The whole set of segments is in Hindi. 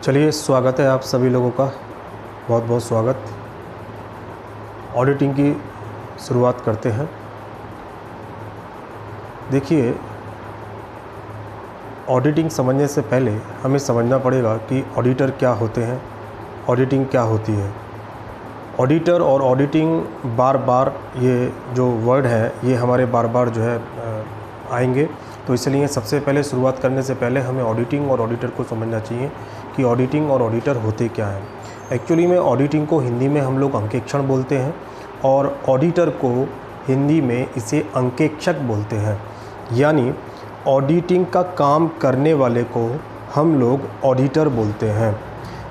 चलिए, स्वागत है आप सभी लोगों का, बहुत बहुत स्वागत। ऑडिटिंग की शुरुआत करते हैं। देखिए, ऑडिटिंग समझने से पहले हमें समझना पड़ेगा कि ऑडिटर क्या होते हैं, ऑडिटिंग क्या होती है। ऑडिटर और ऑडिटिंग बार बार ये जो वर्ड है ये हमारे बार बार जो है आएंगे, तो इसलिए सबसे पहले शुरुआत करने से पहले हमें ऑडिटिंग और ऑडिटर को समझना चाहिए कि ऑडिटिंग और ऑडिटर होते क्या हैं। एक्चुअली में ऑडिटिंग को हिंदी में हम लोग अंकेक्षण बोलते हैं और ऑडिटर को हिंदी में इसे अंकेक्षक बोलते हैं। यानी ऑडिटिंग का काम करने वाले को हम लोग ऑडिटर बोलते हैं।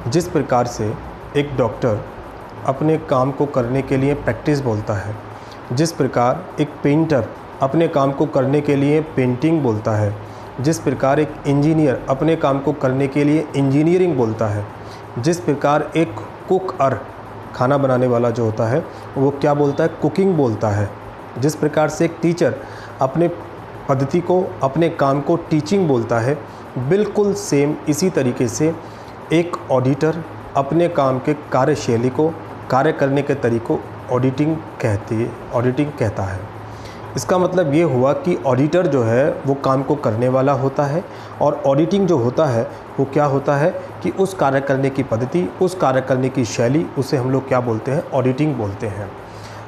जिस प्रकार से एक डॉक्टर अपने काम को करने के लिए प्रैक्टिस बोलता है, जिस प्रकार एक पेंटर अपने काम को करने के लिए पेंटिंग बोलता है, जिस प्रकार एक इंजीनियर अपने काम को करने के लिए इंजीनियरिंग बोलता है, जिस प्रकार एक कुक खाना बनाने वाला जो होता है वो क्या बोलता है, कुकिंग बोलता है, जिस प्रकार से एक टीचर अपने पद्धति को, अपने काम को टीचिंग बोलता है, बिल्कुल सेम इसी तरीके से एक ऑडिटर अपने काम के कार्यशैली को, कार्य करने के तरीक़ों ऑडिटिंग कहता है। इसका मतलब ये हुआ कि ऑडिटर जो है वो काम को करने वाला होता है और ऑडिटिंग जो होता है वो क्या होता है कि उस कार्य करने की पद्धति, उस कार्य करने की शैली, उसे हम लोग क्या बोलते हैं, ऑडिटिंग बोलते हैं।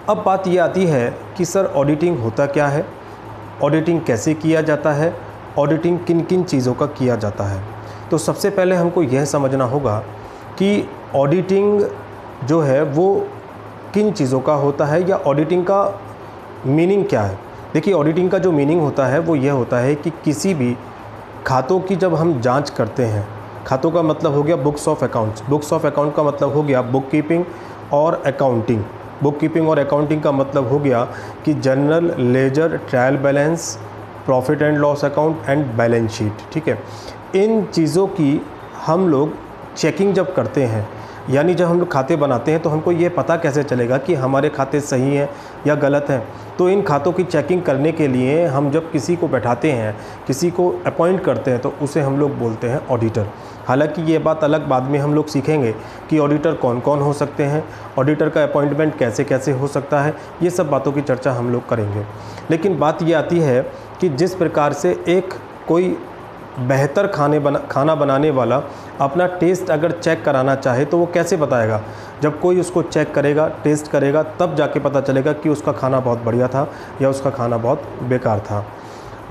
अब बात ये आती है कि सर ऑडिटिंग होता क्या है, ऑडिटिंग कैसे किया जाता है, ऑडिटिंग किन किन चीज़ों का किया जाता है। तो सबसे पहले हमको यह समझना होगा कि ऑडिटिंग जो है वो किन चीज़ों का होता है या ऑडिटिंग का मीनिंग क्या है। देखिए, ऑडिटिंग का जो मीनिंग होता है वो यह होता है कि किसी भी खातों की जब हम जांच करते हैं, खातों का मतलब हो गया books of accounts, books of account का मतलब हो गया बुक कीपिंग और अकाउंटिंग, बुक कीपिंग और अकाउंटिंग का मतलब हो गया कि general ledger, trial balance, profit and loss account and balance sheet. ठीक है, इन चीज़ों की हम लोग चेकिंग जब करते हैं, यानी जब हम लोग खाते बनाते हैं तो हमको ये पता कैसे चलेगा कि हमारे खाते सही हैं या गलत हैं। तो इन खातों की चेकिंग करने के लिए हम जब किसी को बैठाते हैं, किसी को अपॉइंट करते हैं, तो उसे हम लोग बोलते हैं ऑडिटर। हालांकि ये बात अलग बाद में हम लोग सीखेंगे कि ऑडिटर कौन कौन हो सकते हैं, ऑडिटर का अपॉइंटमेंट कैसे कैसे हो सकता है, ये सब बातों की चर्चा हम लोग करेंगे। लेकिन बात ये आती है कि जिस प्रकार से एक कोई बेहतर खाना बनाने वाला अपना टेस्ट अगर चेक कराना चाहे तो वो कैसे बताएगा। जब कोई उसको चेक करेगा, टेस्ट करेगा, तब जाके पता चलेगा कि उसका खाना बहुत बढ़िया था या उसका खाना बहुत बेकार था।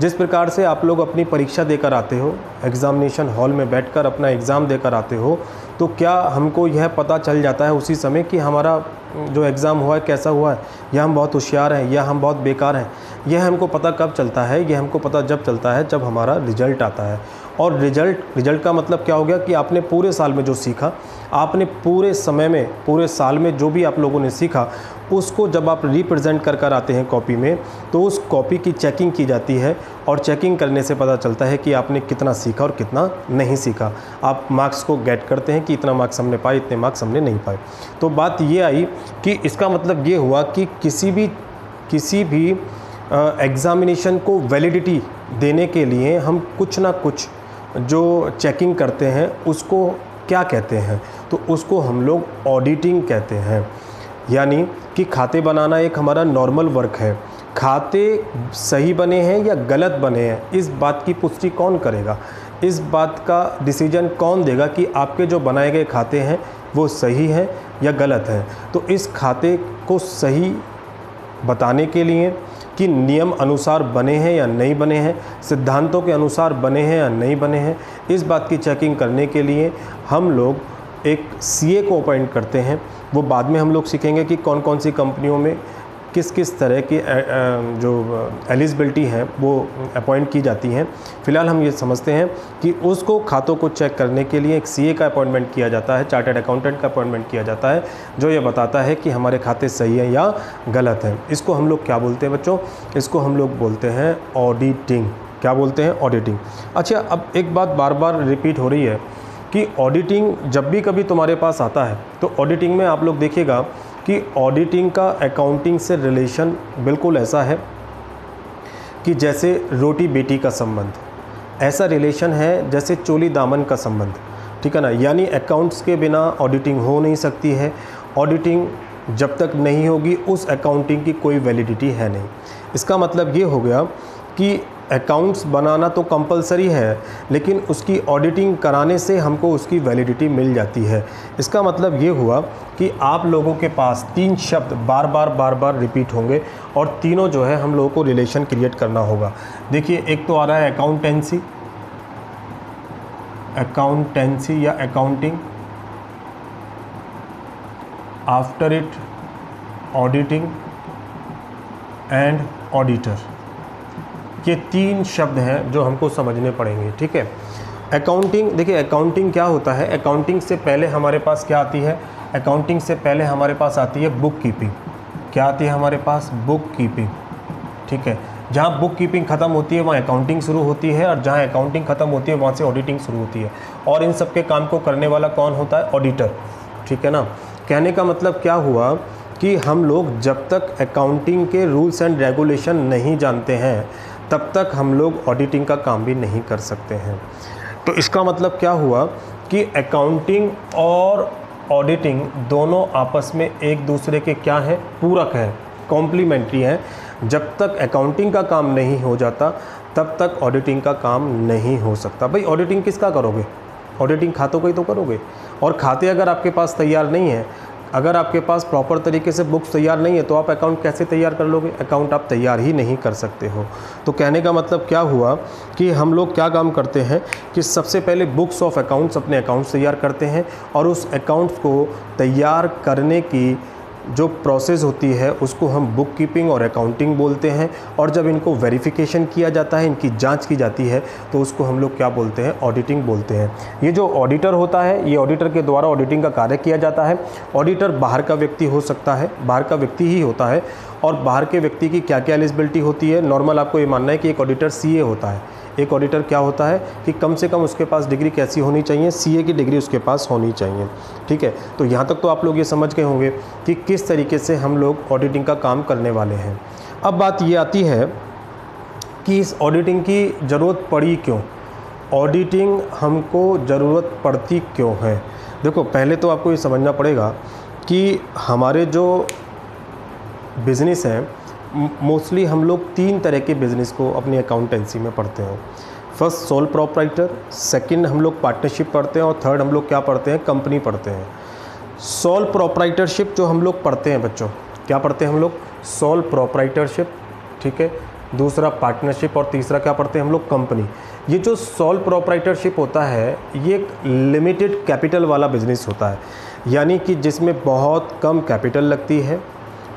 जिस प्रकार से आप लोग अपनी परीक्षा देकर आते हो, एग्ज़ामिनेशन हॉल में बैठकर अपना एग्ज़ाम देकर आते हो, तो क्या हमको यह पता चल जाता है उसी समय कि हमारा जो एग्ज़ाम हुआ है कैसा हुआ है, या हम बहुत होशियार हैं या हम बहुत बेकार हैं। यह हमको पता कब चलता है, यह हमको पता जब चलता है जब हमारा रिज़ल्ट आता है। और रिज़ल्ट का मतलब क्या हो गया कि आपने पूरे साल में जो सीखा, आपने पूरे समय में, पूरे साल में जो भी आप लोगों ने सीखा, उसको जब आप रिप्रेजेंट कर आते हैं कॉपी में, तो उस कॉपी की चेकिंग की जाती है और चेकिंग करने से पता चलता है कि आपने कितना सीखा और कितना नहीं सीखा। आप मार्क्स को गेट करते हैं कि इतना मार्क्स हमने पाए, इतने मार्क्स हमने नहीं पाए। तो बात ये आई कि इसका मतलब ये हुआ कि किसी भी एग्ज़ामिनेशन को वैलिडिटी देने के लिए हम कुछ ना कुछ जो चेकिंग करते हैं उसको क्या कहते हैं, तो उसको हम लोग ऑडिटिंग कहते हैं। यानी कि खाते बनाना एक हमारा नॉर्मल वर्क है। खाते सही बने हैं या गलत बने हैं, इस बात की पुष्टि कौन करेगा, इस बात का डिसीजन कौन देगा कि आपके जो बनाए गए खाते हैं वो सही हैं या गलत हैं। तो इस खाते को सही बताने के लिए कि नियम अनुसार बने हैं या नहीं बने हैं, सिद्धांतों के अनुसार बने हैं या नहीं बने हैं, इस बात की चेकिंग करने के लिए हम लोग एक सीए को अपॉइंट करते हैं। वो बाद में हम लोग सीखेंगे कि कौन कौन सी कंपनियों में किस किस तरह की जो एलिजिबिलिटी है वो अपॉइंट की जाती हैं। फ़िलहाल हम ये समझते हैं कि उसको खातों को चेक करने के लिए एक सीए का अपॉइंटमेंट किया जाता है, चार्टर्ड अकाउंटेंट का अपॉइंटमेंट किया जाता है, जो ये बताता है कि हमारे खाते सही हैं या गलत हैं। इसको हम लोग क्या बोलते हैं बच्चों, इसको हम लोग बोलते हैं ऑडिटिंग। क्या बोलते हैं, ऑडिटिंग। अच्छा, अब एक बात बार बार रिपीट हो रही है कि ऑडिटिंग जब भी कभी तुम्हारे पास आता है तो ऑडिटिंग में आप लोग देखिएगा कि ऑडिटिंग का अकाउंटिंग से रिलेशन बिल्कुल ऐसा है कि जैसे रोटी बेटी का संबंध, ऐसा रिलेशन है जैसे चोली दामन का संबंध। ठीक है ना। यानी अकाउंट्स के बिना ऑडिटिंग हो नहीं सकती है। ऑडिटिंग जब तक नहीं होगी उस अकाउंटिंग की कोई वैलिडिटी है नहीं। इसका मतलब ये हो गया कि अकाउंट्स बनाना तो कंपलसरी है, लेकिन उसकी ऑडिटिंग कराने से हमको उसकी वैलिडिटी मिल जाती है। इसका मतलब ये हुआ कि आप लोगों के पास 3 शब्द बार बार रिपीट होंगे और तीनों जो है हम लोगों को रिलेशन क्रिएट करना होगा। देखिए, एक तो आ रहा है अकाउंटेंसी या accounting, after it auditing and auditor. ये 3 शब्द हैं जो हमको समझने पड़ेंगे, ठीक है। अकाउंटिंग, देखिए अकाउंटिंग क्या होता है। अकाउंटिंग से पहले हमारे पास क्या आती है? अकाउंटिंग से पहले हमारे पास आती है बुक कीपिंग। क्या आती है हमारे पास? बुक कीपिंग, ठीक है। जहाँ बुक कीपिंग ख़त्म होती है वहाँ अकाउंटिंग शुरू होती है, और जहाँ अकाउंटिंग ख़त्म होती है वहाँ से ऑडिटिंग शुरू होती है। और इन सब के काम को करने वाला कौन होता है? ऑडिटर, ठीक है ना। कहने का मतलब क्या हुआ कि हम लोग जब तक अकाउंटिंग के रूल्स एंड रेगुलेशन नहीं जानते हैं तब तक हम लोग ऑडिटिंग का काम भी नहीं कर सकते हैं। तो इसका मतलब क्या हुआ कि अकाउंटिंग और ऑडिटिंग दोनों आपस में एक दूसरे के क्या हैं? पूरक हैं, कॉम्प्लीमेंट्री हैं। जब तक अकाउंटिंग का काम नहीं हो जाता तब तक ऑडिटिंग का काम नहीं हो सकता। भाई ऑडिटिंग किसका करोगे? ऑडिटिंग खातों का ही तो करोगे, और खाते अगर आपके पास तैयार नहीं है, अगर आपके पास प्रॉपर तरीके से बुक्स तैयार नहीं है तो आप अकाउंट कैसे तैयार कर लोगे? अकाउंट आप तैयार ही नहीं कर सकते हो। तो कहने का मतलब क्या हुआ कि हम लोग क्या काम करते हैं कि सबसे पहले बुक्स ऑफ अकाउंट्स, अपने अकाउंट्स तैयार करते हैं, और उस अकाउंट्स को तैयार करने की जो प्रोसेस होती है उसको हम बुक कीपिंग और अकाउंटिंग बोलते हैं। और जब इनको वेरिफिकेशन किया जाता है, इनकी जांच की जाती है, तो उसको हम लोग क्या बोलते हैं? ऑडिटिंग बोलते हैं। ये जो ऑडिटर होता है, ये ऑडिटर के द्वारा ऑडिटिंग का कार्य किया जाता है। ऑडिटर बाहर का व्यक्ति हो सकता है, बाहर का व्यक्ति ही होता है। और बाहर के व्यक्ति की क्या क्या एलिजिबिलिटी होती है? नॉर्मल आपको ये मानना है कि एक ऑडिटर सीए होता है। एक ऑडिटर क्या होता है कि कम से कम उसके पास डिग्री कैसी होनी चाहिए? सीए की डिग्री उसके पास होनी चाहिए, ठीक है। तो यहाँ तक तो आप लोग ये समझ गए होंगे कि किस तरीके से हम लोग ऑडिटिंग का काम करने वाले हैं। अब बात ये आती है कि इस ऑडिटिंग की ज़रूरत पड़ी क्यों? ऑडिटिंग हमको ज़रूरत पड़ती क्यों है? देखो, पहले तो आपको ये समझना पड़ेगा कि हमारे जो बिज़नेस हैं, मोस्टली हम लोग 3 तरह के बिज़नेस को अपनी अकाउंटेंसी में पढ़ते हैं। फर्स्ट सोल प्रोप्राइटर, सेकंड हम लोग पार्टनरशिप पढ़ते हैं, और थर्ड हम लोग क्या पढ़ते हैं? कंपनी पढ़ते हैं। सोल प्रोप्राइटरशिप जो हम लोग पढ़ते हैं बच्चों, क्या पढ़ते हैं हम लोग? सोल प्रोप्राइटरशिप, ठीक है। दूसरा पार्टनरशिप, और तीसरा क्या पढ़ते हैं हम लोग? कंपनी। ये जो सोल प्रोप्राइटरशिप होता है ये एक लिमिटेड कैपिटल वाला बिज़नेस होता है, यानी कि जिसमें बहुत कम कैपिटल लगती है,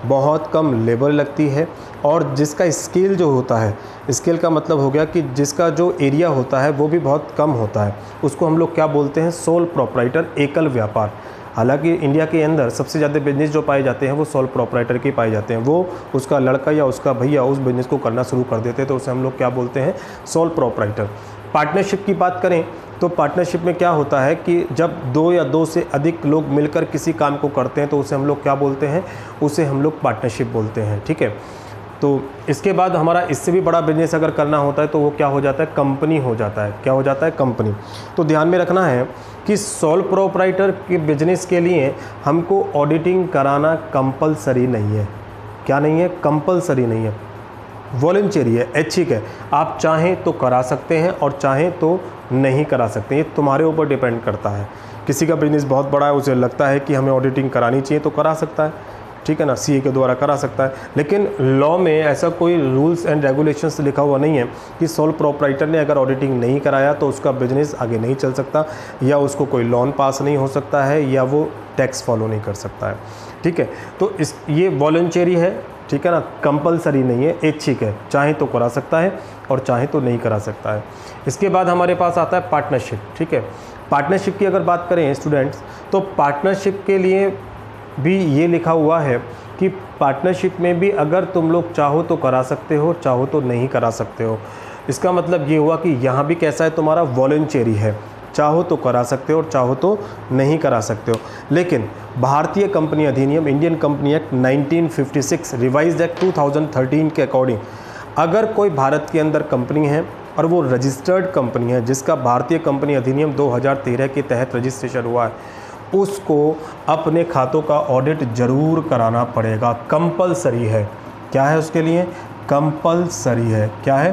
बहुत कम लेबर लगती है, और जिसका स्केल जो होता है, स्केल का मतलब हो गया कि जिसका जो एरिया होता है वो भी बहुत कम होता है, उसको हम लोग क्या बोलते हैं? सोल प्रोप्राइटर, एकल व्यापार। हालांकि इंडिया के अंदर सबसे ज़्यादा बिजनेस जो पाए जाते हैं वो सोल प्रोप्राइटर के पाए जाते हैं। वो उसका लड़का या उसका भैया उस बिज़नेस को करना शुरू कर देते हैं, तो उसे हम लोग क्या बोलते हैं? Sole proprietor. पार्टनरशिप की बात करें तो पार्टनरशिप में क्या होता है कि जब 2 या 2 से अधिक लोग मिलकर किसी काम को करते हैं तो उसे हम लोग क्या बोलते हैं? उसे हम लोग पार्टनरशिप बोलते हैं, ठीक है। तो इसके बाद हमारा इससे भी बड़ा बिजनेस अगर करना होता है तो वो क्या हो जाता है? कंपनी हो जाता है। क्या हो जाता है? कंपनी। तो ध्यान में रखना है कि सोल प्रोप्राइटर के बिजनेस के लिए हमको ऑडिटिंग कराना कंपलसरी नहीं है। क्या नहीं है? कंपलसरी नहीं है, वॉलंटरी है, ऐच्छिक है। आप चाहें तो करा सकते हैं और चाहें तो नहीं करा सकते, ये तुम्हारे ऊपर डिपेंड करता है। किसी का बिजनेस बहुत बड़ा है, उसे लगता है कि हमें ऑडिटिंग करानी चाहिए तो करा सकता है, ठीक है ना, सीए के द्वारा करा सकता है। लेकिन लॉ में ऐसा कोई रूल्स एंड रेगुलेशंस लिखा हुआ नहीं है कि सोल प्रोप्राइटर ने अगर ऑडिटिंग नहीं कराया तो उसका बिजनेस आगे नहीं चल सकता, या उसको कोई लोन पास नहीं हो सकता है, या वो टैक्स फॉलो नहीं कर सकता है, ठीक है। तो ये वॉलंटरी है, ठीक है ना, कंपलसरी नहीं है, ऐच्छिक है। चाहे तो करा सकता है और चाहे तो नहीं करा सकता है। इसके बाद हमारे पास आता है पार्टनरशिप, ठीक है। पार्टनरशिप की अगर बात करें स्टूडेंट्स, तो पार्टनरशिप के लिए भी ये लिखा हुआ है कि पार्टनरशिप में भी अगर तुम लोग चाहो तो करा सकते हो, चाहो तो नहीं करा सकते हो। इसका मतलब ये हुआ कि यहाँ भी कैसा है, तुम्हारा वॉलंटरी है, चाहो तो करा सकते हो और चाहो तो नहीं करा सकते हो। लेकिन भारतीय कंपनी अधिनियम, Indian company act 1956, revised act 2013 के अकॉर्डिंग, अगर कोई भारत के अंदर कंपनी है और वो रजिस्टर्ड कंपनी है जिसका भारतीय कंपनी अधिनियम 2013 के तहत रजिस्ट्रेशन हुआ है, उसको अपने खातों का ऑडिट ज़रूर कराना पड़ेगा। कंपलसरी है। क्या है उसके लिए? कंपलसरी है। क्या है?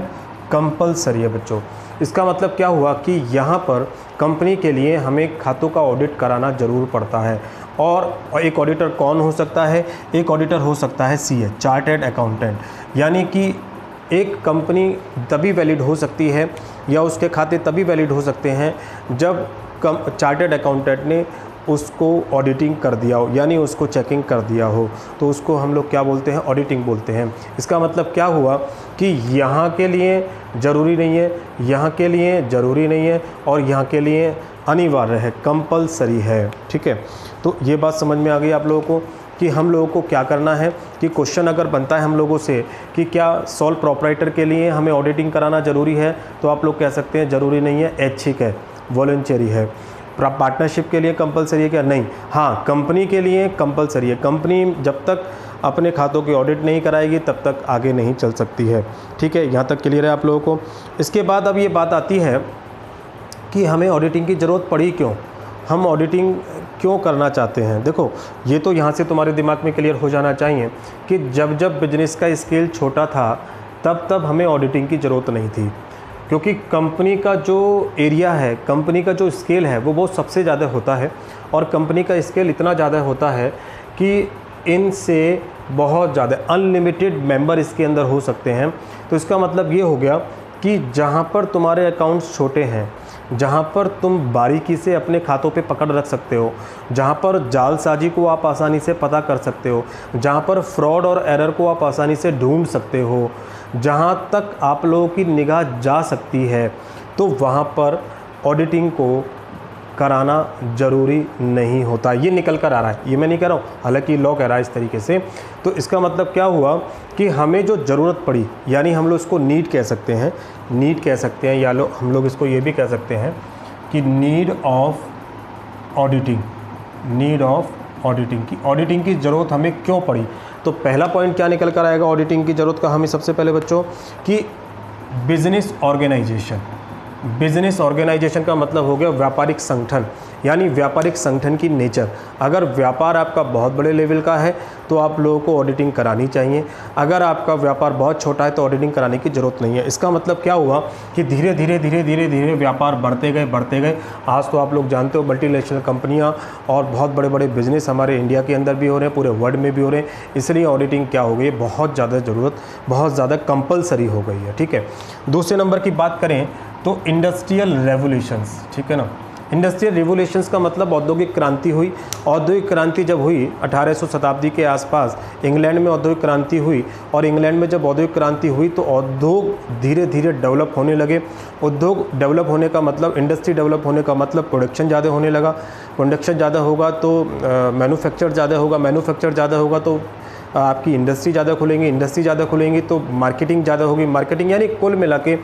कंपलसरी है बच्चों। इसका मतलब क्या हुआ कि यहाँ पर कंपनी के लिए हमें खातों का ऑडिट कराना ज़रूर पड़ता है। और एक ऑडिटर कौन हो सकता है? एक ऑडिटर हो सकता है CA, चार्टर्ड अकाउंटेंट। यानी कि एक कंपनी तभी वैलिड हो सकती है या उसके खाते तभी वैलिड हो सकते हैं जब चार्टर्ड अकाउंटेंट ने उसको ऑडिटिंग कर दिया हो, यानी उसको चेकिंग कर दिया हो, तो उसको हम लोग क्या बोलते हैं? ऑडिटिंग बोलते हैं। इसका मतलब क्या हुआ कि यहाँ के लिए ज़रूरी नहीं है, यहाँ के लिए ज़रूरी नहीं है और यहाँ के लिए अनिवार्य है, कंपलसरी है। ठीक है, तो ये बात समझ में आ गई आप लोगों को कि हम लोगों को क्या करना है कि क्वेश्चन अगर बनता है हम लोगों से कि क्या सोल प्रोप्राइटर के लिए हमें ऑडिटिंग कराना ज़रूरी है, तो आप लोग कह सकते हैं ज़रूरी नहीं है, ऐच्छिक है, वॉलंटरी है। पार्टनरशिप के लिए कंपलसरी है क्या? नहीं। हाँ, कंपनी के लिए कंपलसरी है। कंपनी जब तक अपने खातों की ऑडिट नहीं कराएगी तब तक आगे नहीं चल सकती है। ठीक है, यहाँ तक क्लियर है आप लोगों को। इसके बाद अब ये बात आती है कि हमें ऑडिटिंग की ज़रूरत पड़ी क्यों, हम ऑडिटिंग क्यों करना चाहते हैं। देखो, ये तो यहाँ से तुम्हारे दिमाग में क्लियर हो जाना चाहिए कि जब जब बिजनेस का स्केल छोटा था तब तब हमें ऑडिटिंग की ज़रूरत नहीं थी, क्योंकि कंपनी का जो एरिया है, कंपनी का जो स्केल है वो सबसे ज़्यादा होता है और कंपनी का स्केल इतना ज़्यादा होता है कि इनसे बहुत ज़्यादा अनलिमिटेड मेंबर इसके अंदर हो सकते हैं। तो इसका मतलब ये हो गया कि जहाँ पर तुम्हारे अकाउंट्स छोटे हैं, जहाँ पर तुम बारीकी से अपने खातों पे पकड़ रख सकते हो, जहाँ पर जालसाजी को आप आसानी से पता कर सकते हो, जहाँ पर फ्रॉड और एरर को आप आसानी से ढूंढ सकते हो, जहाँ तक आप लोगों की निगाह जा सकती है, तो वहाँ पर ऑडिटिंग को कराना ज़रूरी नहीं होता। ये निकल कर आ रहा है, ये मैं नहीं कह रहा हूँ, हालांकि लॉ कह रहा है इस तरीके से। तो इसका मतलब क्या हुआ कि हमें जो ज़रूरत पड़ी, यानी हम लोग इसको नीड कह सकते हैं, नीड कह सकते हैं, या हम लोग इसको ये भी कह सकते हैं कि need of auditing, need of auditing की ऑडिटिंग की ज़रूरत हमें क्यों पड़ी। तो पहला पॉइंट क्या निकल कर आएगा ऑडिटिंग की ज़रूरत का हमें? सबसे पहले बच्चों कि बिजनेस ऑर्गेनाइजेशन। बिजनेस ऑर्गेनाइजेशन का मतलब हो गया व्यापारिक संगठन, यानी व्यापारिक संगठन की नेचर। अगर व्यापार आपका बहुत बड़े लेवल का है तो आप लोगों को ऑडिटिंग करानी चाहिए। अगर आपका व्यापार बहुत छोटा है तो ऑडिटिंग कराने की ज़रूरत नहीं है। इसका मतलब क्या हुआ कि धीरे धीरे व्यापार बढ़ते गए। आज तो आप लोग जानते हो मल्टीनेशनल कंपनियां और बहुत बड़े बड़े बिजनेस हमारे इंडिया के अंदर भी हो रहे हैं, पूरे वर्ल्ड में भी हो रहे हैं। इसलिए ऑडिटिंग क्या हो गई, बहुत ज़्यादा ज़रूरत, बहुत ज़्यादा कंपलसरी हो गई है। ठीक है, दूसरे नंबर की बात करें तो इंडस्ट्रियल रेवोल्यूशंस। ठीक है ना, इंडस्ट्रियल रिवोल्यूशंस का मतलब औद्योगिक क्रांति हुई। औद्योगिक क्रांति जब हुई 1800 शताब्दी के आसपास इंग्लैंड में औद्योगिक क्रांति हुई, और इंग्लैंड में जब औद्योगिक क्रांति हुई तो उद्योग धीरे धीरे डेवलप होने लगे। उद्योग डेवलप होने का मतलब, इंडस्ट्री डेवलप होने का मतलब प्रोडक्शन ज़्यादा होने लगा। प्रोडक्शन ज़्यादा होगा तो मैन्युफैक्चर ज़्यादा होगा, मैन्युफैक्चर ज़्यादा होगा तो आपकी इंडस्ट्री ज़्यादा खुलेंगी, इंडस्ट्री ज़्यादा खुलेंगी तो मार्केटिंग ज़्यादा होगी, मार्केटिंग, यानी कुल मिला के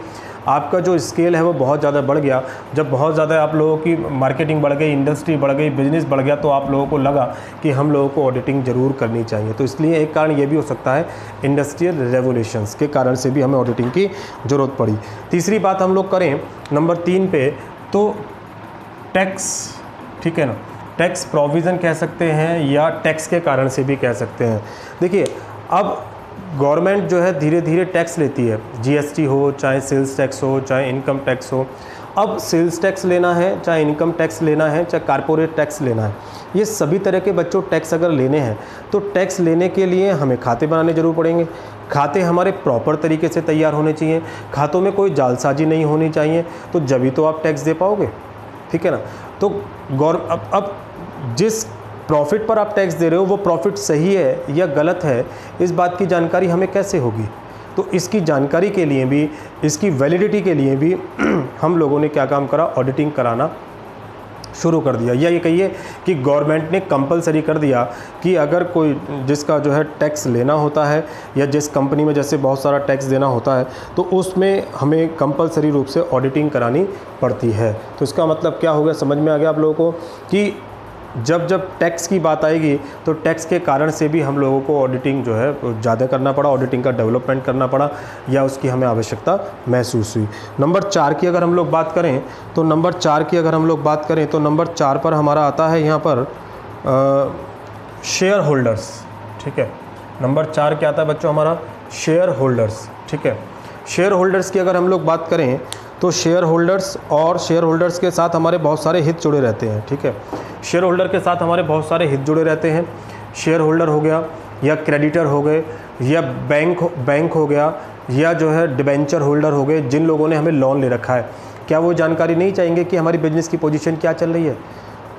आपका जो स्केल है वो बहुत ज़्यादा बढ़ गया। जब बहुत ज़्यादा आप लोगों की मार्केटिंग बढ़ गई, इंडस्ट्री बढ़ गई, बिजनेस बढ़ गया, तो आप लोगों को लगा कि हम लोगों को ऑडिटिंग ज़रूर करनी चाहिए। तो इसलिए एक कारण ये भी हो सकता है इंडस्ट्रियल रेवोल्यूशंस के कारण से भी हमें ऑडिटिंग की ज़रूरत पड़ी। तीसरी बात हम लोग करें नंबर 3 पे, तो टैक्स। ठीक है ना, टैक्स प्रोविज़न कह सकते हैं या टैक्स के कारण से भी कह सकते हैं। देखिए, अब गवर्नमेंट जो है धीरे धीरे टैक्स लेती है, जीएसटी हो, चाहे सेल्स टैक्स हो, चाहे इनकम टैक्स हो। अब सेल्स टैक्स लेना है, चाहे इनकम टैक्स लेना है, चाहे कारपोरेट टैक्स लेना है, ये सभी तरह के बच्चों टैक्स अगर लेने हैं तो टैक्स लेने के लिए हमें खाते बनाने ज़रूर पड़ेंगे। खाते हमारे प्रॉपर तरीके से तैयार होने चाहिए, खातों में कोई जालसाजी नहीं होनी चाहिए, तो जभी तो आप टैक्स दे पाओगे। ठीक है ना, तो अब जिस प्रॉफिट पर आप टैक्स दे रहे हो वो प्रॉफिट सही है या गलत है, इस बात की जानकारी हमें कैसे होगी। तो इसकी जानकारी के लिए भी, इसकी वैलिडिटी के लिए भी हम लोगों ने क्या काम करा, ऑडिटिंग कराना शुरू कर दिया। या ये कहिए कि गवर्नमेंट ने कंपलसरी कर दिया कि अगर कोई जिसका जो है टैक्स लेना होता है या जिस कंपनी में जैसे बहुत सारा टैक्स देना होता है तो उसमें हमें कंपलसरी रूप से ऑडिटिंग करानी पड़ती है। तो इसका मतलब क्या हो गया, समझ में आ गया आप लोगों को कि जब जब टैक्स की बात आएगी तो टैक्स के कारण से भी हम लोगों को ऑडिटिंग जो है ज़्यादा करना पड़ा, ऑडिटिंग का डेवलपमेंट करना पड़ा या उसकी हमें आवश्यकता महसूस हुई। नंबर 4 की अगर हम लोग बात करें तो नंबर 4 पर हमारा आता है यहाँ पर शेयर होल्डर्स। ठीक है, नंबर 4 क्या आता है बच्चों हमारा? Share holders. ठीक है, शेयर होल्डर्स की अगर हम लोग बात करें तो शेयर होल्डर्स के साथ हमारे बहुत सारे हित जुड़े रहते हैं। ठीक है, शेयर होल्डर के साथ हमारे बहुत सारे हित जुड़े रहते हैं। शेयर होल्डर हो गया या क्रेडिटर हो गए या बैंक हो गया या जो है डिबेंचर होल्डर हो गए, जिन लोगों ने हमें लोन ले रखा है। क्या वो जानकारी नहीं चाहेंगे कि हमारी बिजनेस की पोजीशन क्या चल रही है,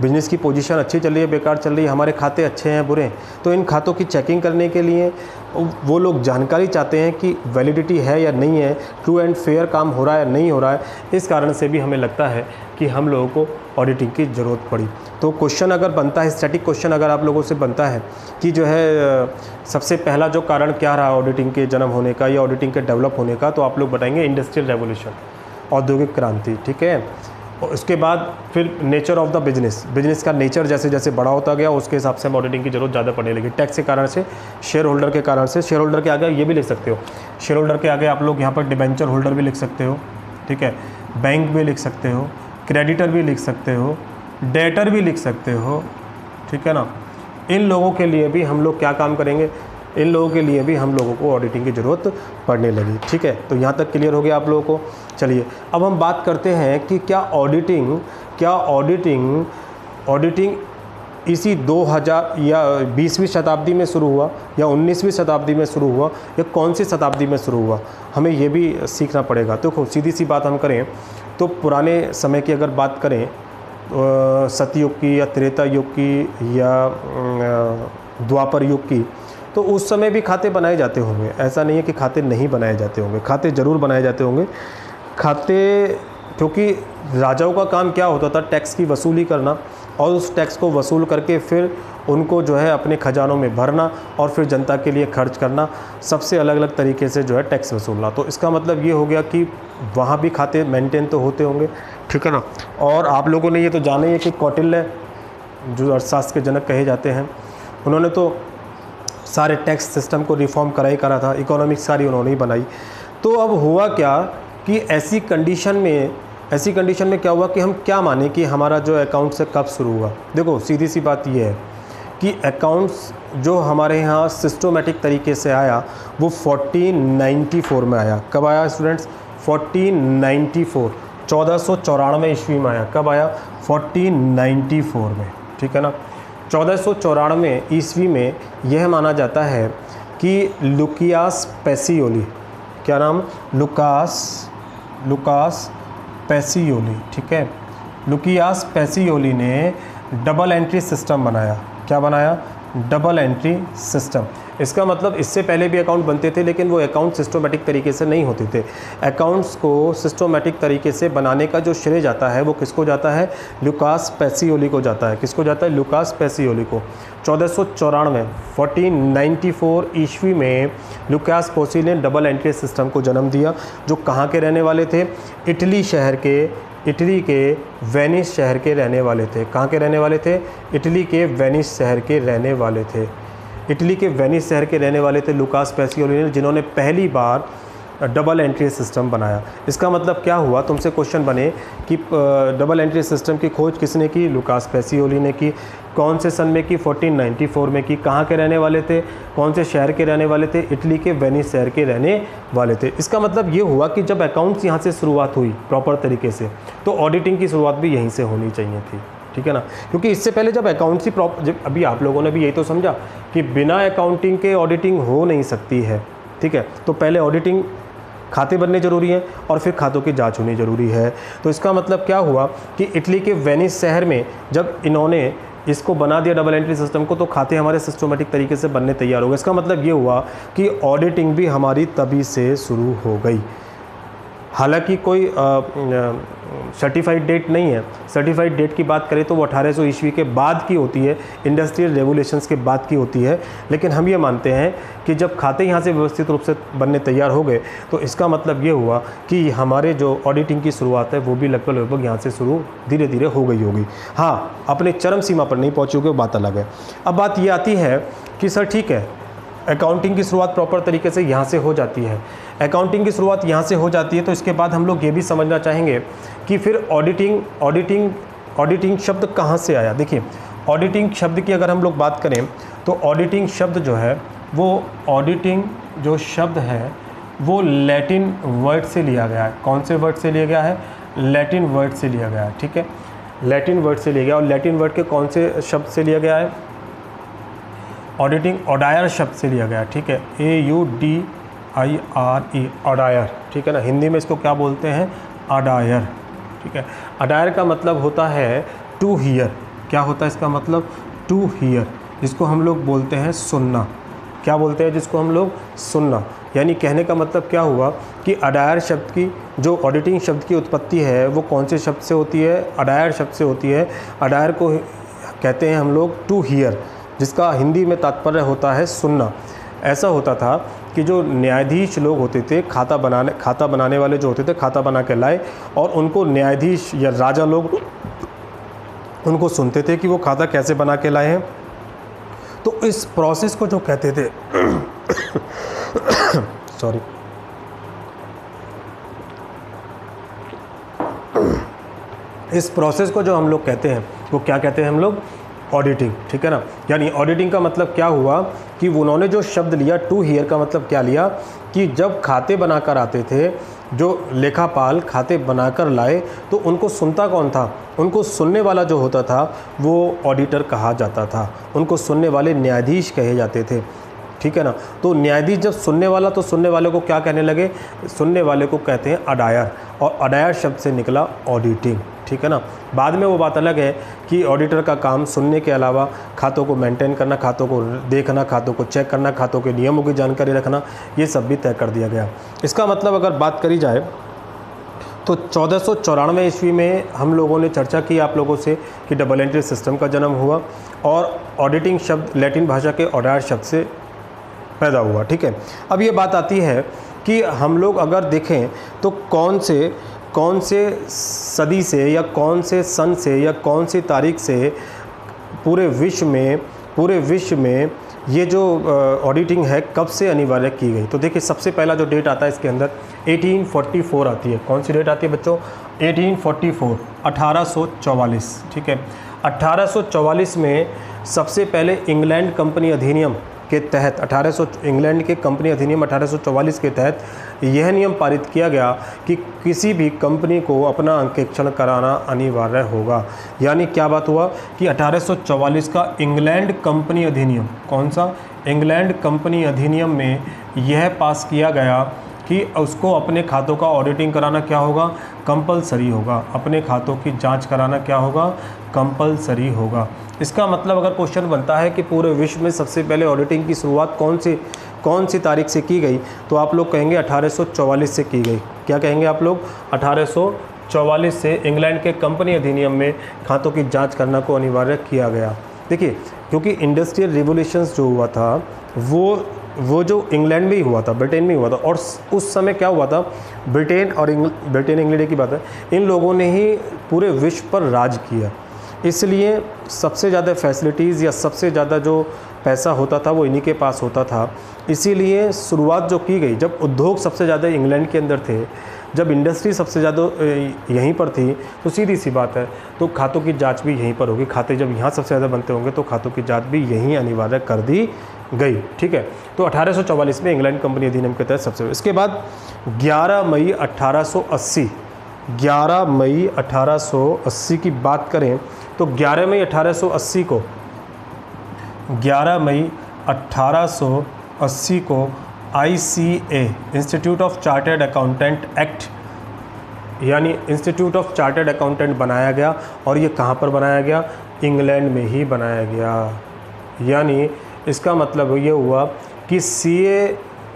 बिजनेस की पोजीशन अच्छी चल रही है, बेकार चल रही है, हमारे खाते अच्छे हैं बुरे हैं? तो इन खातों की चेकिंग करने के लिए वो लोग जानकारी चाहते हैं कि वैलिडिटी है या नहीं है, ट्रू एंड फेयर काम हो रहा है या नहीं हो रहा है। इस कारण से भी हमें लगता है कि हम लोगों को ऑडिटिंग की ज़रूरत पड़ी। तो क्वेश्चन अगर बनता है, स्टैटिक क्वेश्चन अगर आप लोगों से बनता है कि जो है सबसे पहला जो कारण क्या रहा ऑडिटिंग के जन्म होने का या ऑडिटिंग के डेवलप होने का, तो आप लोग बताएंगे इंडस्ट्रियल रेवोल्यूशन, औद्योगिक क्रांति। ठीक है, और उसके बाद फिर नेचर ऑफ द बिजनेस का नेचर जैसे जैसे बड़ा होता गया उसके हिसाब से हम ऑडिटिंग की ज़रूरत ज़्यादा पड़ने लगी। टैक्स के कारण से, शेयर होल्डर के कारण से, शेयर होल्डर के आगे ये भी लिख सकते हो, शेयर होल्डर के आगे आप लोग यहाँ पर डिबेंचर होल्डर भी लिख सकते हो। ठीक है, बैंक भी लिख सकते हो, क्रेडिटर भी लिख सकते हो, डेटर भी लिख सकते हो। ठीक है ना, इन लोगों के लिए भी हम लोग क्या काम करेंगे, इन लोगों के लिए भी हम लोगों को ऑडिटिंग की ज़रूरत पड़ने लगी। ठीक है, तो यहाँ तक क्लियर हो गया आप लोगों को। चलिए अब हम बात करते हैं कि क्या ऑडिटिंग इसी 2000 या 20वीं शताब्दी में शुरू हुआ या 19वीं शताब्दी में शुरू हुआ या कौन सी शताब्दी में शुरू हुआ, हमें ये भी सीखना पड़ेगा। तो खूब सीधी सी बात हम करें तो पुराने समय की अगर बात करें, सतयुग की या त्रेता युग की या द्वापर युग की, तो उस समय भी खाते बनाए जाते होंगे। ऐसा नहीं है कि खाते नहीं बनाए जाते होंगे, खाते ज़रूर बनाए जाते होंगे। खाते, क्योंकि राजाओं का काम क्या होता था, टैक्स की वसूली करना और उस टैक्स को वसूल करके फिर उनको जो है अपने खजानों में भरना और फिर जनता के लिए खर्च करना, सबसे अलग अलग तरीके से जो है टैक्स वसूलना। तो इसका मतलब ये हो गया कि वहाँ भी खाते मेंटेन तो होते होंगे। ठीक है ना, और आप लोगों ने ये तो जाना ही है कि कौटिल्य जो अर्थशास्त्र के जनक कहे जाते हैं, उन्होंने तो सारे टैक्स सिस्टम को रिफॉर्म करा ही करा था, इकोनॉमिक्स सारी उन्होंने ही बनाई। तो अब हुआ क्या कि ऐसी कंडीशन में क्या हुआ कि हम क्या माने कि हमारा जो अकाउंट से कब शुरू हुआ। देखो सीधी सी बात ये है कि अकाउंट्स जो हमारे यहाँ सिस्टोमेटिक तरीके से आया वो 1494 में आया। कब आया स्टूडेंट्स? 1494, 1494 ईस्वी में आया। कब आया? 1494 में। ठीक है ना, 1494 ईस्वी में यह माना जाता है कि लुकियास पेसियोली, क्या नाम? Lucas Pacioli. ठीक है, लुकियास पेसियोली ने डबल एंट्री सिस्टम बनाया। क्या बनाया? Double entry system. इसका मतलब इससे पहले भी अकाउंट बनते थे लेकिन वो अकाउंट सिस्टोमेटिक तरीके से नहीं होते थे। अकाउंट्स को सिस्टोमेटिक तरीके से बनाने का जो श्रेय जाता है वो किसको जाता है? लुकास पेसियोली को जाता है। किसको जाता है? लुकास पेसियोली को। 1494 ईस्वी में लुकास पेसियोली ने डबल एंट्री सिस्टम को जन्म दिया, जो कहाँ के रहने वाले थे? इटली के वेनिस शहर के रहने वाले थे। कहाँ के रहने वाले थे? इटली के वेनिस शहर के रहने वाले थे। इटली के वेनिस शहर के रहने वाले थे लुकास पेसियोली ने, जिन्होंने पहली बार डबल एंट्री सिस्टम बनाया। इसका मतलब क्या हुआ? तुमसे क्वेश्चन बने कि डबल एंट्री सिस्टम की खोज किसने की? लुकास पेसियोली ने की। कौन से सन में की? 1494 में की। कहाँ के रहने वाले थे? कौन से शहर के रहने वाले थे? इटली के वेनिस शहर के रहने वाले थे। इसका मतलब ये हुआ कि जब अकाउंट्स यहाँ से शुरुआत हुई प्रॉपर तरीके से, तो ऑडिटिंग की शुरुआत भी यहीं से होनी चाहिए थी। ठीक है ना, क्योंकि इससे पहले जब अकाउंट्स ही अभी आप लोगों ने भी यही तो समझा कि बिना अकाउंटिंग के ऑडिटिंग हो नहीं सकती है। ठीक है, तो पहले ऑडिटिंग, खाते बनने ज़रूरी हैं और फिर खातों की जांच होनी ज़रूरी है। तो इसका मतलब क्या हुआ कि इटली के वेनिस शहर में जब इन्होंने इसको बना दिया डबल एंट्री सिस्टम को, तो खाते हमारे सिस्टोमेटिक तरीके से बनने तैयार हो गए। इसका मतलब ये हुआ कि ऑडिटिंग भी हमारी तभी से शुरू हो गई। हालांकि कोई सर्टिफाइड डेट नहीं है। सर्टिफाइड डेट की बात करें तो वो 1800 ईस्वी के बाद की होती है, इंडस्ट्रियल रेवोल्यूशंस के बाद की होती है। लेकिन हम ये मानते हैं कि जब खाते यहाँ से व्यवस्थित रूप से बनने तैयार हो गए तो इसका मतलब ये हुआ कि हमारे जो ऑडिटिंग की शुरुआत है वो भी लगभग यहाँ से शुरू धीरे धीरे हो गई होगी। हाँ, अपने चरम सीमा पर नहीं पहुँची होगी, वो बात अलग है। अब बात ये आती है कि सर ठीक है, अकाउंटिंग की शुरुआत प्रॉपर तरीके से यहाँ से हो जाती है, अकाउंटिंग की शुरुआत यहाँ से हो जाती है, तो इसके बाद हम लोग ये भी समझना चाहेंगे कि फिर ऑडिटिंग शब्द कहाँ से आया। देखिए, ऑडिटिंग शब्द की अगर हम लोग बात करें तो ऑडिटिंग शब्द जो है वो ऑडिटिंग जो शब्द है वो लैटिन वर्ड से लिया गया है। कौन से वर्ड से लिया गया है? लैटिन वर्ड से लिया गया है। ठीक है, लैटिन वर्ड से लिया गया। और लैटिन वर्ड के कौन से शब्द से लिया गया है? ऑडिटिंग ऑडायर शब्द से लिया गया। ठीक है, AUDIRE, ऑडायर। ठीक है ना, हिंदी में इसको क्या बोलते हैं? अडायर। ठीक है, अडायर का मतलब होता है टू हियर। क्या होता है इसका मतलब? टू हियर, जिसको हम लोग बोलते हैं सुनना। क्या बोलते हैं जिसको हम लोग? सुनना। यानी कहने का मतलब क्या हुआ कि अडायर शब्द की जो ऑडिटिंग शब्द की उत्पत्ति है वो कौन से शब्द से होती है? अडायर शब्द से होती है। अडायर को कहते हैं हम लोग टू हियर, जिसका हिंदी में तात्पर्य होता है सुनना। ऐसा होता था कि जो न्यायाधीश लोग होते थे, खाता बनाने वाले जो होते थे, खाता बना के लाए और उनको न्यायाधीश या राजा लोग उनको सुनते थे कि वो खाता कैसे बना के लाए हैं। तो इस प्रोसेस को जो कहते थे सॉरी, इस प्रोसेस को जो हम लोग कहते हैं वो क्या कहते हैं हम लोग? ऑडिटिंग। ठीक है ना, यानी ऑडिटिंग का मतलब क्या हुआ कि उन्होंने जो शब्द लिया टू हियर का मतलब क्या लिया कि जब खाते बनाकर आते थे, जो लेखापाल खाते बनाकर लाए तो उनको सुनता कौन था? उनको सुनने वाला जो होता था वो ऑडिटर कहा जाता था। उनको सुनने वाले न्यायाधीश कहे जाते थे। ठीक है ना, तो न्यायाधीश जब सुनने वाला, तो सुनने वाले को क्या कहने लगे? सुनने वाले को कहते हैं अडायर, और अडायर शब्द से निकला ऑडिटिंग। ठीक है ना, बाद में वो बात अलग है कि ऑडिटर का काम सुनने के अलावा खातों को मेंटेन करना, खातों को देखना, खातों को चेक करना, खातों के नियमों की जानकारी रखना, ये सब भी तय कर दिया गया। इसका मतलब अगर बात करी जाए तो 1494 ईस्वी में हम लोगों ने चर्चा की आप लोगों से कि डबल एंट्री सिस्टम का जन्म हुआ और ऑडिटिंग शब्द लैटिन भाषा के ऑडायर शब्द से पैदा हुआ। ठीक है, अब ये बात आती है कि हम लोग अगर देखें तो कौन से सदी से या कौन से सन से या कौन सी तारीख से पूरे विश्व में ये जो ऑडिटिंग है कब से अनिवार्य की गई। तो देखिए, सबसे पहला जो डेट आता है इसके अंदर 1844 आती है। कौन सी डेट आती है बच्चों? 1844, 1844। ठीक है, 1844 में सबसे पहले इंग्लैंड कंपनी अधिनियम के तहत इंग्लैंड के कंपनी अधिनियम 1844 के तहत यह नियम पारित किया गया कि किसी भी कंपनी को अपना अंकेक्षण कराना अनिवार्य होगा। यानी क्या बात हुआ कि 1844 का इंग्लैंड कंपनी अधिनियम, कौन सा? इंग्लैंड कंपनी अधिनियम में यह पास किया गया कि उसको अपने खातों का ऑडिटिंग कराना क्या होगा? कंपलसरी होगा। अपने खातों की जांच कराना क्या होगा? कंपलसरी होगा। इसका मतलब अगर क्वेश्चन बनता है कि पूरे विश्व में सबसे पहले ऑडिटिंग की शुरुआत कौन सी तारीख से की गई, तो आप लोग कहेंगे 1844 से की गई। क्या कहेंगे आप लोग? 1844 से इंग्लैंड के कंपनी अधिनियम में खातों की जाँच करना को अनिवार्य किया गया। देखिए, क्योंकि इंडस्ट्रियल रिवोल्यूशंस जो हुआ था वो जो इंग्लैंड में ही हुआ था, ब्रिटेन में ही हुआ था, और उस समय क्या हुआ था? ब्रिटेन इंग्लैंड की बात है, इन लोगों ने ही पूरे विश्व पर राज किया। इसलिए सबसे ज़्यादा फैसिलिटीज़ या सबसे ज़्यादा जो पैसा होता था वो इन्हीं के पास होता था। इसीलिए शुरुआत जो की गई, जब उद्योग सबसे ज़्यादा इंग्लैंड के अंदर थे, जब इंडस्ट्री सबसे ज़्यादा यहीं पर थी, तो सीधी सी बात है तो खातों की जांच भी यहीं पर होगी। खाते जब यहाँ सबसे ज़्यादा बनते होंगे तो खातों की जांच भी यहीं अनिवार्य कर दी गई। ठीक है, तो 1844 में इंग्लैंड कंपनी अधिनियम के तहत सबसे। इसके बाद 11 मई 1880 की बात करें तो 11 मई 1880 को ICA, institute of chartered accountant act, यानी इंस्टीट्यूट ऑफ चार्टर्ड अकाउंटेंट बनाया गया। और ये कहाँ पर बनाया गया? इंग्लैंड में ही बनाया गया। यानी इसका मतलब ये हुआ कि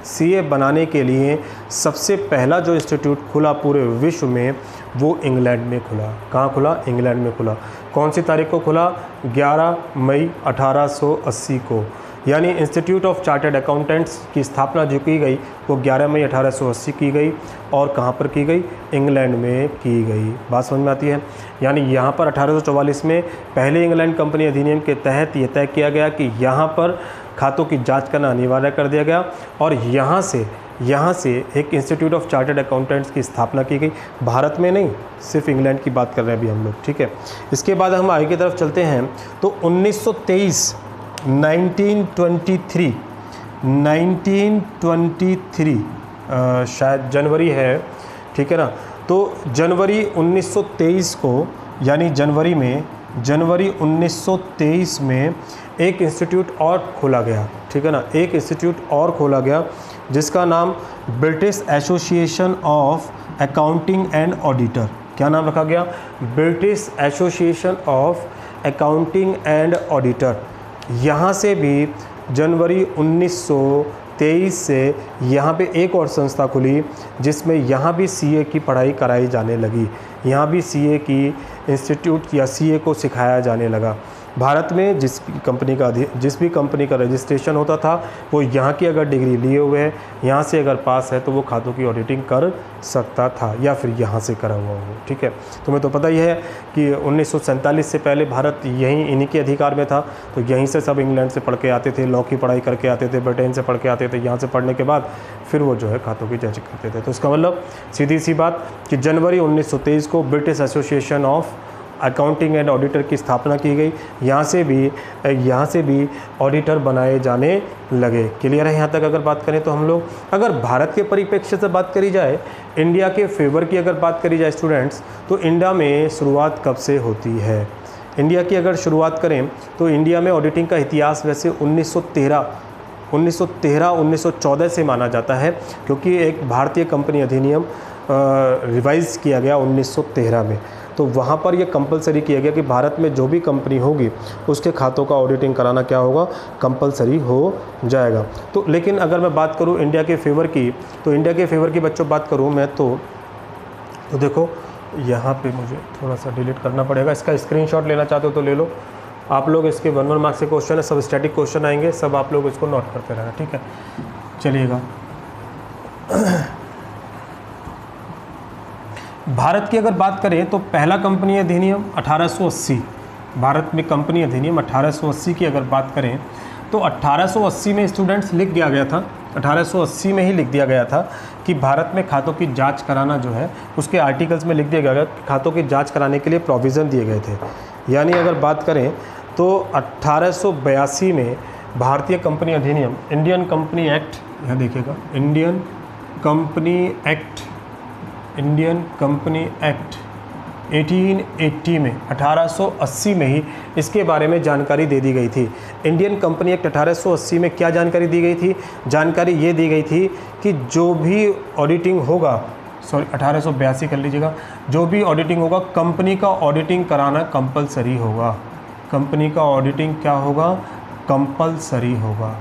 सीए बनाने के लिए सबसे पहला जो इंस्टीट्यूट खुला पूरे विश्व में वो इंग्लैंड में खुला। कहाँ खुला? इंग्लैंड में खुला। कौन सी तारीख को खुला? 11 मई 1880 को। यानी इंस्टीट्यूट ऑफ चार्टर्ड अकाउंटेंट्स की स्थापना जो की गई वो 11 मई 1880 की गई। और कहाँ पर की गई? इंग्लैंड में की गई। बात समझ में आती है? यानी यहाँ पर 1844 में पहले इंग्लैंड कंपनी अधिनियम के तहत ये तय किया गया कि यहाँ पर खातों की जांच करना अनिवार्य कर दिया गया और यहाँ से एक इंस्टीट्यूट ऑफ चार्टर्ड अकाउंटेंट्स की स्थापना की गई। भारत में नहीं, सिर्फ इंग्लैंड की बात कर रहे हैं अभी हम लोग, ठीक है। इसके बाद हम आगे की तरफ चलते हैं तो 1923 शायद जनवरी है, ठीक है ना। तो जनवरी 1923 को, यानी जनवरी 1923 में एक इंस्टीट्यूट और खोला गया, ठीक है ना। एक इंस्टीट्यूट और खोला गया जिसका नाम British association of accounting and auditor. क्या नाम रखा गया? British association of accounting and auditor. यहाँ से भी जनवरी 1923 से यहाँ पे एक और संस्था खुली जिसमें यहाँ भी सीए की पढ़ाई कराई जाने लगी। यहाँ भी सीए की इंस्टीट्यूट या सीए को सिखाया जाने लगा। भारत में जिस भी कंपनी का रजिस्ट्रेशन होता था वो यहाँ की अगर डिग्री लिए हुए है, यहाँ से अगर पास है तो वो खातों की ऑडिटिंग कर सकता था या फिर यहाँ से करा हुआ हो, ठीक है। तुम्हें तो पता ही है कि 1947 से पहले भारत इन्हीं के अधिकार में था। तो यहीं से सब इंग्लैंड से पढ़ के आते थे, लॉ की पढ़ाई करके आते थे, ब्रिटेन से पढ़ के आते थे। यहाँ से पढ़ने के बाद फिर वो जो है खातों की जांच करते थे। तो इसका मतलब सीधी सी बात कि जनवरी 1923 को British association of accounting and auditor की स्थापना की गई। यहाँ से भी ऑडिटर बनाए जाने लगे। क्लियर है यहाँ तक? अगर बात करें तो हम लोग, अगर भारत के परिप्रेक्ष्य से बात करी जाए, इंडिया के फेवर की अगर बात करी जाए स्टूडेंट्स, तो इंडिया में शुरुआत कब से होती है? इंडिया की अगर शुरुआत करें तो इंडिया में ऑडिटिंग का इतिहास वैसे 1914 से माना जाता है, क्योंकि एक भारतीय कंपनी अधिनियम रिवाइज़ किया गया 1913 में। तो वहाँ पर यह कंपलसरी किया गया कि भारत में जो भी कंपनी होगी उसके खातों का ऑडिटिंग कराना क्या होगा? कंपलसरी हो जाएगा। तो लेकिन अगर मैं बात करूँ इंडिया के फेवर की, तो इंडिया के फेवर की बच्चों बात करूँ मैं तो देखो यहाँ पे मुझे थोड़ा सा डिलीट करना पड़ेगा। इसका स्क्रीनशॉट लेना चाहते हो तो ले लो। आप लोग इसके 1 मार्क्स के क्वेश्चन है, सब स्टैटिक क्वेश्चन आएंगे, सब आप लोग इसको नोट करते रहना, ठीक है। चलिएगा, भारत की अगर बात करें तो पहला कंपनी अधिनियम 1880, भारत में कंपनी अधिनियम 1880 की अगर बात करें तो 1880 में स्टूडेंट्स लिख दिया गया था, 1880 में ही लिख दिया गया था कि भारत में खातों की जांच कराना जो है उसके आर्टिकल्स में लिख दिया गया कि खातों की जांच कराने के लिए प्रोविज़न दिए गए थे। यानी अगर बात करें तो 1882 में भारतीय कंपनी अधिनियम, इंडियन कंपनी एक्ट, यहाँ देखिएगा, इंडियन कंपनी एक्ट 1880 में 1880 में ही इसके बारे में जानकारी दे दी गई थी। इंडियन कंपनी एक्ट 1880 में क्या जानकारी दी गई थी? जानकारी ये दी गई थी कि जो भी ऑडिटिंग होगा, 1882 कर लीजिएगा, जो भी ऑडिटिंग होगा कंपनी का ऑडिटिंग कराना कंपलसरी होगा। कंपनी का ऑडिटिंग क्या होगा? कंपलसरी होगा।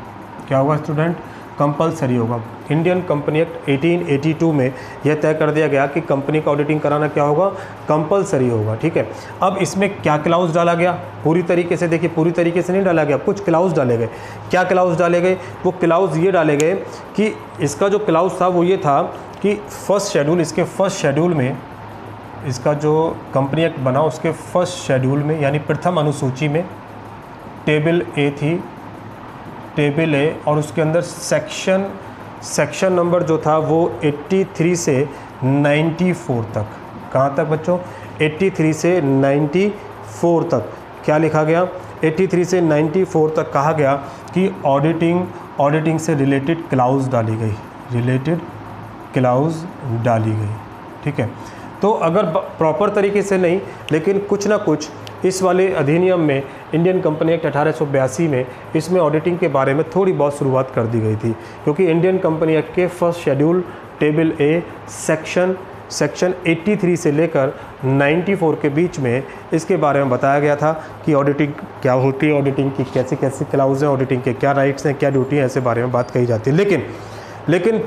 क्या होगा स्टूडेंट? कंपलसरी होगा। इंडियन कंपनी एक्ट 1882 में यह तय कर दिया गया कि कंपनी का ऑडिटिंग कराना क्या होगा? कंपलसरी होगा, ठीक है। अब इसमें क्या क्लाउज डाला गया? पूरी तरीके से देखिए, पूरी तरीके से नहीं डाला गया, कुछ क्लाउज डाले गए। क्या क्लाउज डाले गए? वो क्लाउज ये डाले गए कि इसका जो क्लाउज था वो ये था कि फर्स्ट शेड्यूल, इसके फर्स्ट शेड्यूल में, इसका जो कंपनी एक्ट बना उसके फर्स्ट शेड्यूल में यानी प्रथम अनुसूची में टेबल ए थी, टेबल ए, और उसके अंदर सेक्शन नंबर जो था वो 83 से 94 तक। कहाँ तक बच्चों? 83 से 94 तक क्या लिखा गया? 83 से 94 तक कहा गया कि ऑडिटिंग से रिलेटेड क्लाउज डाली गई, ठीक है। तो अगर प्रॉपर तरीके से नहीं, लेकिन कुछ ना कुछ इस वाले अधिनियम में, इंडियन कंपनी एक्ट 1882 में, इसमें ऑडिटिंग के बारे में थोड़ी बहुत शुरुआत कर दी गई थी, क्योंकि इंडियन कंपनी एक्ट के first schedule table A section 83 से लेकर 94 के बीच में इसके बारे में बताया गया था कि ऑडिटिंग क्या होती है, ऑडिटिंग की कैसी कैसी क्लाउज हैं, ऑडिटिंग के क्या राइट्स हैं, क्या ड्यूटी है, ऐसे बारे में बात कही जाती है। लेकिन लेकिन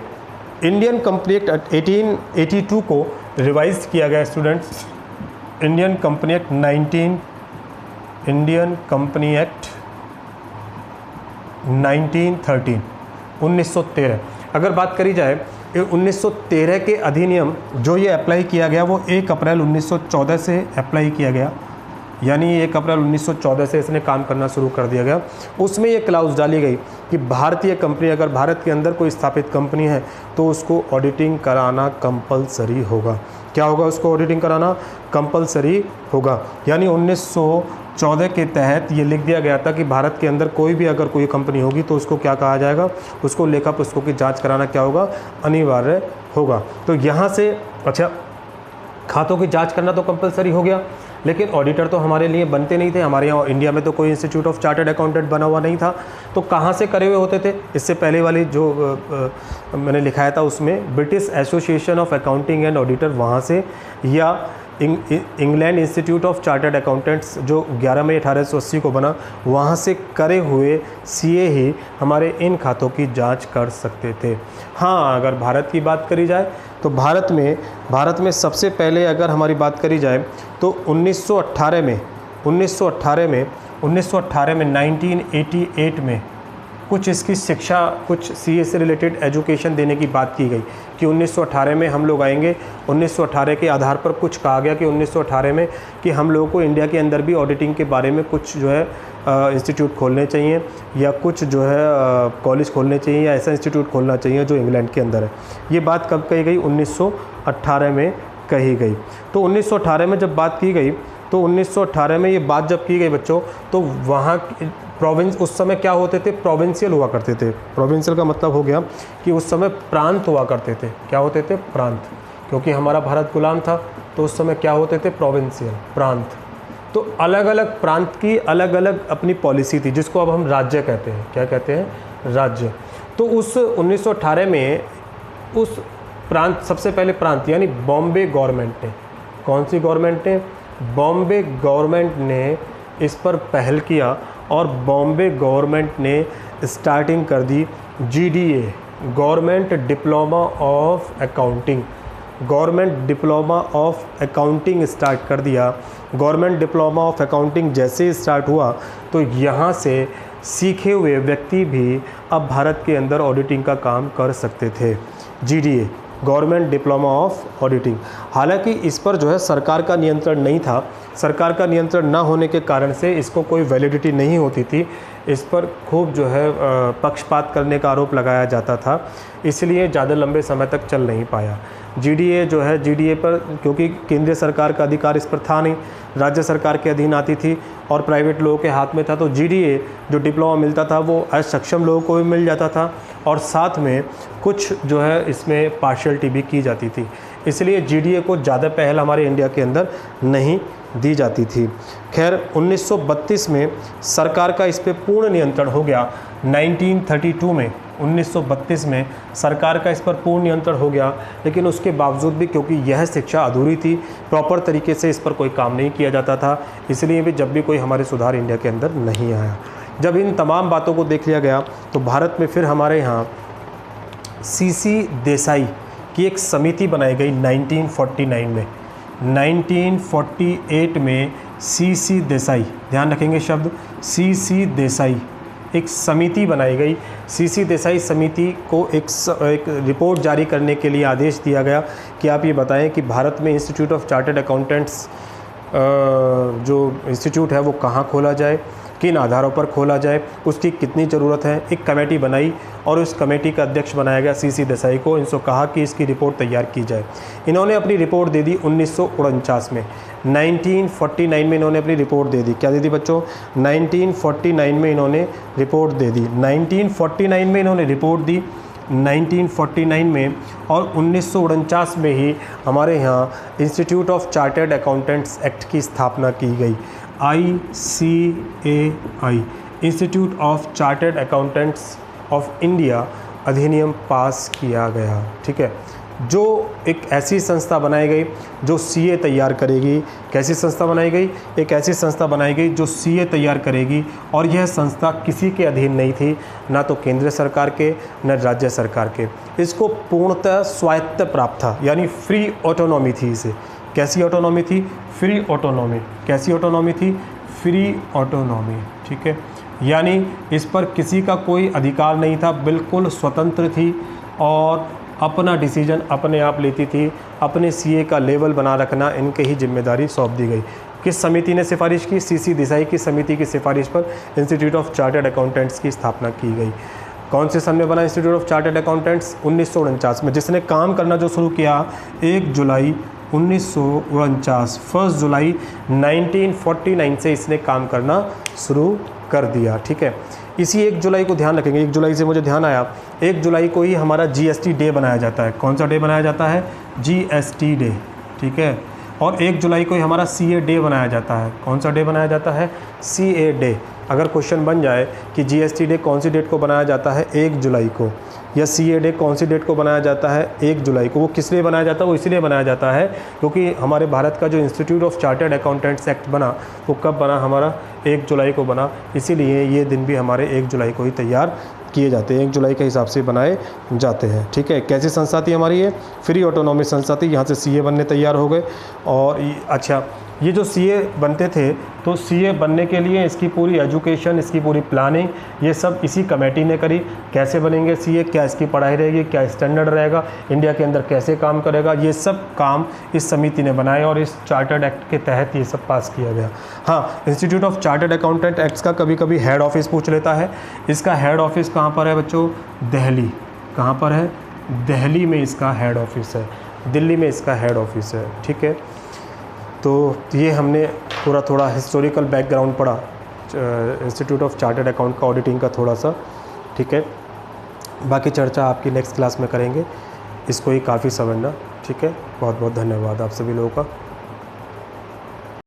इंडियन कंपनी एक्ट 1882 को रिवाइज किया गया स्टूडेंट्स। इंडियन कंपनी एक्ट 1913 1913 अगर बात करी जाए, 1913 के अधिनियम जो ये अप्लाई किया गया वो 1 अप्रैल 1914 से अप्लाई किया गया, यानी 1 अप्रैल 1914 से इसने काम करना शुरू कर दिया गया। उसमें ये क्लाउज डाली गई कि भारतीय कंपनी, अगर भारत के अंदर कोई स्थापित कंपनी है तो उसको ऑडिटिंग कराना कंपलसरी होगा। क्या होगा? उसको ऑडिटिंग कराना कंपलसरी होगा। यानी 1914 के तहत ये लिख दिया गया था कि भारत के अंदर कोई भी अगर कोई कंपनी होगी तो उसको क्या कहा जाएगा? उसको लेखा पुस्तकों की जाँच कराना क्या होगा? अनिवार्य होगा। तो यहाँ से अच्छा, खातों की जाँच करना तो कंपलसरी हो गया, लेकिन ऑडिटर तो हमारे लिए बनते नहीं थे। हमारे यहाँ इंडिया में तो कोई इंस्टीट्यूट ऑफ चार्टर्ड अकाउंटेंट बना हुआ नहीं था। तो कहाँ से करे हुए होते थे? इससे पहले वाली जो मैंने लिखाया था उसमें British association of accounting and auditor, वहाँ से, या England institute of chartered accountants जो 11 मई 1880 को बना, वहाँ से करे हुए सीए ही हमारे इन खातों की जांच कर सकते थे। हाँ, अगर भारत की बात करी जाए तो भारत में सबसे पहले अगर हमारी बात करी जाए तो 1918 में 1988 में कुछ इसकी शिक्षा, कुछ सीए से रिलेटेड एजुकेशन देने की बात की गई कि 1918 में हम लोग आएंगे। 1918 के आधार पर कुछ कहा गया कि 1918 में कि हम लोगों को इंडिया के अंदर भी ऑडिटिंग के बारे में कुछ जो है इंस्टीट्यूट खोलने चाहिए, या कुछ जो है कॉलेज खोलने चाहिए, या ऐसा इंस्टीट्यूट खोलना चाहिए जो इंग्लैंड के अंदर है। ये बात कब कही गई? 1918 में कही गई। तो 1918 में जब बात की गई, तो 1918 में ये बात जब की गई बच्चों, तो वहाँ प्रोविंस उस समय क्या होते थे? प्रोविंशियल हुआ करते थे। प्रोविंशियल का मतलब हो गया कि उस समय प्रांत हुआ करते थे। क्या होते थे? प्रांत। क्योंकि हमारा भारत गुलाम था तो उस समय क्या होते थे? प्रोविंशियल, प्रांत। तो अलग अलग प्रांत की अलग अलग अपनी पॉलिसी थी, जिसको अब हम राज्य कहते हैं। क्या कहते हैं? राज्य। तो उस 1918 में उस प्रांत, सबसे पहले प्रांत यानी बॉम्बे गवर्नमेंट ने, कौन सी गवर्नमेंट ने? बॉम्बे गवर्नमेंट ने इस पर पहल किया और बॉम्बे गवर्नमेंट ने स्टार्टिंग कर दी GDA, government diploma of accounting. Government diploma of accounting start कर दिया। गवर्नमेंट डिप्लोमा ऑफ अकाउंटिंग जैसे स्टार्ट हुआ तो यहाँ से सीखे हुए व्यक्ति भी अब भारत के अंदर ऑडिटिंग का काम कर सकते थे। GDA, government diploma of auditing. हालांकि इस पर जो है सरकार का नियंत्रण नहीं था। सरकार का नियंत्रण ना होने के कारण से इसको कोई वैलिडिटी नहीं होती थी। इस पर खूब जो है पक्षपात करने का आरोप लगाया जाता था, इसलिए ज़्यादा लंबे समय तक चल नहीं पाया। GDA जो है, GDA पर क्योंकि केंद्रीय सरकार का अधिकार इस पर था नहीं, राज्य सरकार के अधीन आती थी और प्राइवेट लोगों के हाथ में था, तो GDA जो डिप्लोमा मिलता था वो असक्षम लोगों को भी मिल जाता था और साथ में कुछ जो है इसमें पार्शियलिटी भी की जाती थी। इसलिए GDA को ज़्यादा पहल हमारे इंडिया के अंदर नहीं दी जाती थी। खैर 1932 में सरकार का इस पर पूर्ण नियंत्रण हो गया। 1932 में 1932 में सरकार का इस पर पूर्ण नियंत्रण हो गया, लेकिन उसके बावजूद भी क्योंकि यह शिक्षा अधूरी थी, प्रॉपर तरीके से इस पर कोई काम नहीं किया जाता था, इसलिए भी जब भी कोई हमारे सुधार इंडिया के अंदर नहीं आया। जब इन तमाम बातों को देख लिया गया तो भारत में फिर हमारे यहाँ CC देसाई की एक समिति बनाई गई 1949 में। 1948 में CC देसाई, ध्यान रखेंगे शब्द CC देसाई, एक समिति बनाई गई। CC देसाई समिति को एक रिपोर्ट जारी करने के लिए आदेश दिया गया कि आप ये बताएं कि भारत में इंस्टीट्यूट ऑफ चार्टर्ड अकाउंटेंट्स जो इंस्टीट्यूट है वो कहाँ खोला जाए, किन आधारों पर खोला जाए, उसकी कितनी ज़रूरत है। एक कमेटी बनाई और उस कमेटी का अध्यक्ष बनाया गया CC देसाई को। इनसे कहा कि इसकी रिपोर्ट तैयार की जाए। इन्होंने अपनी रिपोर्ट दे दी 1949 में। 1949 में इन्होंने अपनी रिपोर्ट दे दी। क्या दे दी बच्चों? 1949 में इन्होंने रिपोर्ट दे दी। 1949 में इन्होंने रिपोर्ट दी 1949 में, और 1949 में ही हमारे यहाँ institute of chartered accountants act की स्थापना की गई। ICAI, institute of chartered accountants of India अधिनियम पास किया गया। ठीक है, जो एक ऐसी संस्था बनाई गई जो सीए तैयार करेगी। कैसी संस्था बनाई गई? एक ऐसी संस्था बनाई गई जो सीए तैयार करेगी, और यह संस्था किसी के अधीन नहीं थी, ना तो केंद्र सरकार के न राज्य सरकार के। इसको पूर्णतः स्वायत्त प्राप्त था, यानी फ्री ऑटोनॉमी थी इसे। कैसी ऑटोनॉमी थी? Free autonomy. कैसी ऑटोनॉमी थी? फ्री ऑटोनॉमी, ठीक है। यानी इस पर किसी का कोई अधिकार नहीं था, बिल्कुल स्वतंत्र थी और अपना डिसीजन अपने आप लेती थी। अपने सीए का लेवल बना रखना इनके ही जिम्मेदारी सौंप दी गई। किस समिति ने सिफारिश की? सीसी देसाई की समिति की सिफारिश पर इंस्टीट्यूट ऑफ चार्टर्ड अकाउंटेंट्स की स्थापना की गई। कौन से सन में बना इंस्टीट्यूट ऑफ चार्टर्ड अकाउंटेंट्स? 1949 में। जिसने काम करना जो शुरू किया 1 जुलाई 1949, 1 जुलाई 1949 से इसने काम करना शुरू कर दिया, ठीक है। इसी 1 जुलाई को ध्यान रखेंगे। 1 जुलाई से मुझे ध्यान आया, 1 जुलाई को ही हमारा जीएसटी डे बनाया जाता है। कौन सा डे बनाया जाता है? जीएसटी डे, ठीक है। और 1 जुलाई को ही हमारा सीए डे बनाया जाता है। कौन सा डे बनाया जाता है? CA day. अगर क्वेश्चन बन जाए कि जीएसटी डे कौन सी डेट को बनाया जाता है? 1 जुलाई को। या सीए डे कौन सी डेट को बनाया जाता है? 1 जुलाई को। वो किस लिए बनाया जाता है? वो इसलिए बनाया जाता है क्योंकि हमारे भारत का जो institute of chartered accountants act बना वो कब बना? हमारा 1 जुलाई को बना। इसीलिए ये दिन भी हमारे 1 जुलाई को ही तैयार किए जाते हैं, 1 जुलाई के हिसाब से बनाए जाते हैं, ठीक है। कैसी संस्था थी हमारी ये? फ्री ऑटोनॉमी संस्था थी। यहाँ से सीए बनने तैयार हो गए। और अच्छा, ये जो सीए बनते थे तो सीए बनने के लिए इसकी पूरी एजुकेशन, इसकी पूरी प्लानिंग, ये सब इसी कमेटी ने करी। कैसे बनेंगे सीए, क्या इसकी पढ़ाई रहेगी, क्या स्टैंडर्ड रहेगा, इंडिया के अंदर कैसे काम करेगा, ये सब काम इस समिति ने बनाए और इस चार्टर्ड एक्ट के तहत ये सब पास किया गया। हाँ, institute of chartered accountant acts का कभी कभी हेड ऑफिस पूछ लेता है। इसका हेड ऑफिस कहाँ पर है बच्चों? दिल्ली। कहाँ पर है? दिल्ली में इसका हेड ऑफिस है। दिल्ली में इसका हेड ऑफिस है, ठीक है। तो ये हमने पूरा थोड़ा हिस्टोरिकल बैकग्राउंड पढ़ा इंस्टीट्यूट ऑफ चार्टर्ड अकाउंट का, ऑडिटिंग का थोड़ा सा, ठीक है। बाकी चर्चा आपकी नेक्स्ट क्लास में करेंगे। इसको ही काफ़ी समझना, ठीक है। बहुत बहुत धन्यवाद आप सभी लोगों का।